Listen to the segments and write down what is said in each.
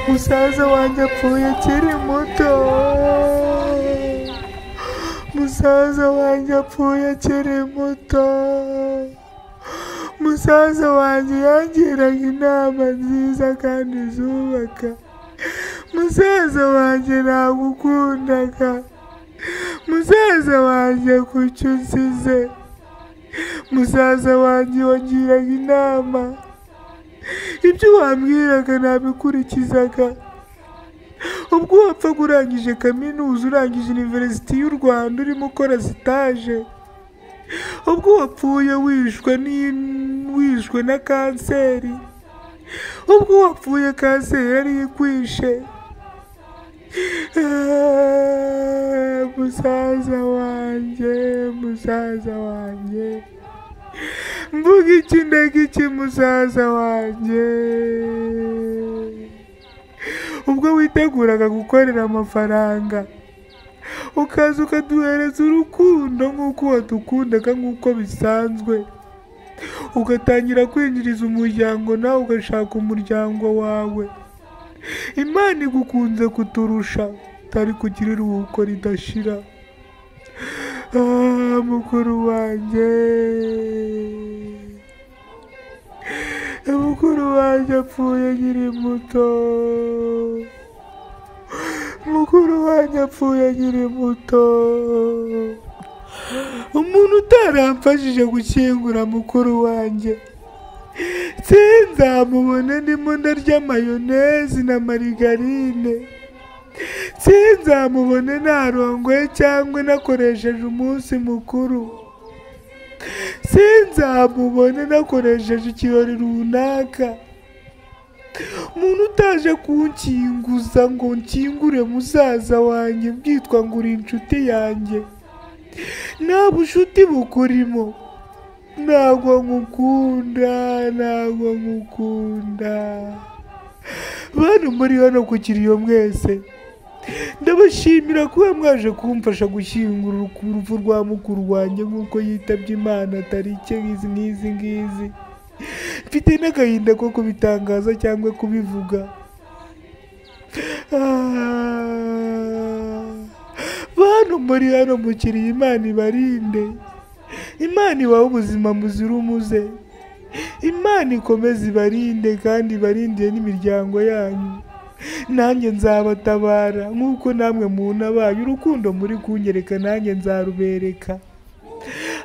musaza wanjye apfuye akiri muto, musaza wanjye apfuye akiri muto, musaza wanjye yangiraga inama nziza kandi zubaka, musaza wanjye nagukundaga, musaza wanjye kuki unsize, musaza wanjye wangiraga inama, ibyo wambwiraga nabikurikizaga, ubwo wapfaga urangije kaminuza, urangije University y'u Rwanda urimo ukora stage, ubwo wapfuye wishwe na kanseri, ubwo wapfuye kanseri yari ikwishe, musaza wanjye, musaza wanjye, mvuga iki ndaga iki musaza wanjye, ubwo witeguraga gukorera amafaranga ukaza ukaduhereza urukundo nk'uko wadukundaga nk'uko bisanzwe, ugatangira kwinjiriza umuryango nawe ugashaka umuryango wawe, Imana igukunze kuturusha utari kugira iruhuko ridashira. Mukuru wanjye, mukuru wanjye apfuye akiri muto, mukuru wanjye apfuye akiri muto, umuntu utaramfashije gushyingura mukuru wanjye sinzamubona ndimo ndarya mayonezi na marigarine, sinzamubone narongoye cyangwa nakoresheje umunsi mukuru, sinzamubone nakoresheje ikirori runaka, umuntu utaje kunkinguza ngo nkingure musaza wanjye bwitwa ngo uri inshuti yanjye, nta bushuti bukurimo, ntabwo nkukunda, ntabwo nkukunda. Bantu muri hano ku Kiriyo mwese, ndabashimira kuba mwaje kumfasha gushyingura urupfu rwa mukuru wanjye nk'uko yitabye Imana tariki nk'izi ngizi. Mfite n'agahinda ko kubitangaza cyangwa kubivuga. Bantu muri hano mu Kiriyo, Imana ibarinde, Imana ibahe ubuzima muzira umuze, Imana ikomeze ibarinde kandi ibarindire n'imiryango yanyu. Nanjye nzabatabara nk'uko namwe muntabaye, urukundo muri kunyereka nanjye nzarubereka.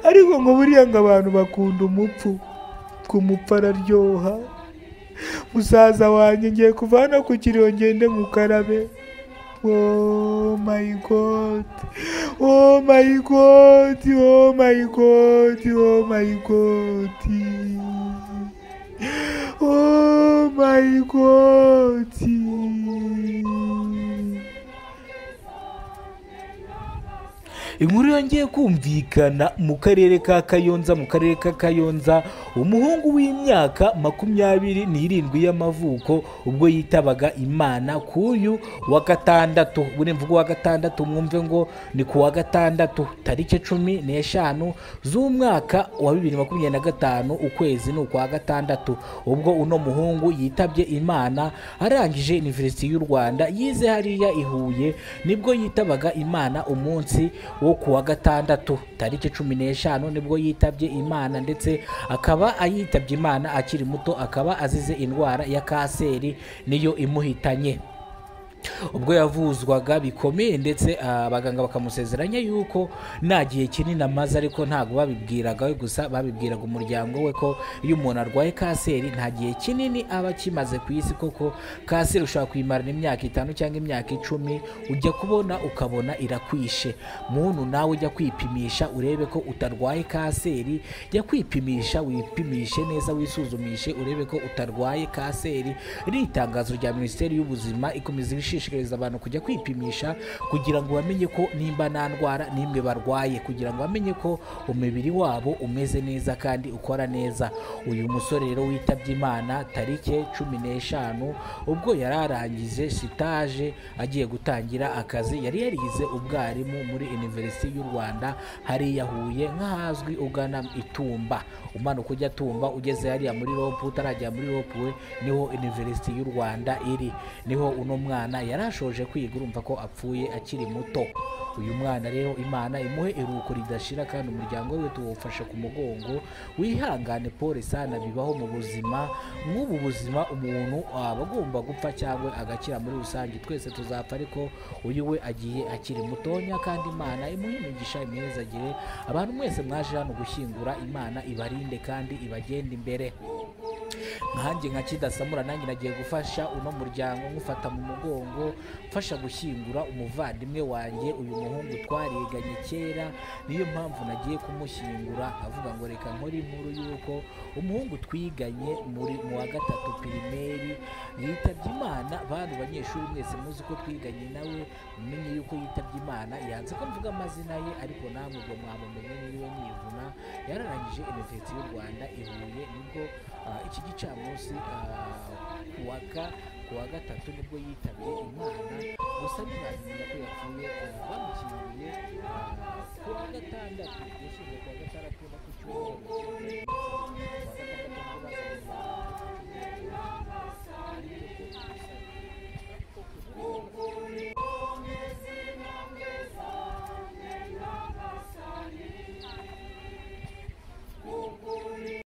Ariko ngo buriya ngo abantu bakunda umupfu, kumupfa araryoha. Musaza wanjye ngiye kuva hano ku Kiriyo ngende mukarabe. Oh my God, oh my God, oh my God, oh my God, oh my God. Inkuru yongeye kumvikana mu karere ka Kayonza, umuhungu w'imyaka 27 y'amavuko ubwo yitabaga Imana kuyu wa gatandatu. Buri mvugo wa gatandatu mwumve ngo ni ku wa gatandatu tariki 15 z'umwaka wa 2025, ukwezi ni kwa gatandatu, ubwo uno muhungu yitabye Imana arangije University y'u Rwanda, yize hariya i Huye, nibwo yitabaga Imana umunsi wo kuwa gatandatu tariki 15 nibwo yitabye Imana, ndetse akaba ayitabye Imana akiri muto, akaba azize indwara ya kanseri niyo imuhitanye. Ubwo yavuzwaga bikomeye, ndetse abaganga bakamusezeranya yuko nta gihe kinini amaze, ariko ntago babibwiraga we gusa, babibwiraga umuryango we ko iyo umuntu arwaye kanseri nta gihe kinini aba kimaze ku isi, koko kanseri ushobora kuyimarana imyaka 5 cyangwa imyaka 10, ujya kubona ukabona irakwishe. Muntu nawe ujya kwipimisha urebe ko utarwaye kanseri, jya kwipimisha, wipimishe neza, wisuzumishe urebe ko utarwaye kanseri. Iri itangazo rya Minisiteri y'Ubuzima ikomeza gushishikariza abantu kujya kwipimisha kugira ngo bamenye ko nimba nta ndwara n'imwe barwaye, kugira ngo bamenye ko umubiri wabo umeze neza kandi ukora neza. Uyu musore rero witabye Imana tariki 15 ubwo yari arangije stage agiye gutangira akazi. Yari yarize ubwarimu muri University y'u Rwanda hariya Huye nk'ahazwi ugana Itumba, umanuka ujya Tumba ugeze hariya muri Rope, utarajya muri Rope niho University y'u Rwanda iri, niho uno mwana yarashoje kwiga. Urumva ko apfuye akiri muto. Uyu mwana rero Imana imuhe iruhuko ridashira kandi umuryango we tuwufashe ku mugongo. Wihangane pole sana, bibaho mu buzima. Nk'ubu buzima umuntu aba agomba gupfa cyangwa agakira, muri rusange twese tuzapfa, ariko uyu we agiye akiri mutonya kandi Imana imuhe imigisha imihezagire. Abantu mwese mwaje hano gushyingura, Imana ibarinde kandi ibagende imbere. Nkanjye nka Kidasamura nanjye nagiye gufasha uno muryango, nkufata mu mugongo, mfasha gushyingura umuvandimwe wanjye. Uyu muhungu twariganye kera, niyo mpamvu nagiye kumushyingura. Avuga ngo reka nkore inkuru yuko umuhungu twiganye mu wa 3 primaire yitabye Imana. Bantu banyeshuri mwese muzi ko twiganye nawe, mumenye yuko yitabye Imana. Yanze ko mvuga amazina ye, ariko namwe ubwo mwamumenye niwe nivuna. Yararangije University y'u Rwanda i Huye. Nibwo iki gicamunsi kuwa 3 nibwo yitabye Imana. Gusa ntibamenye ko yapfuye, bamushyinguye kuwa 6, yashyinguwe kuwa 6 no ku cyumweru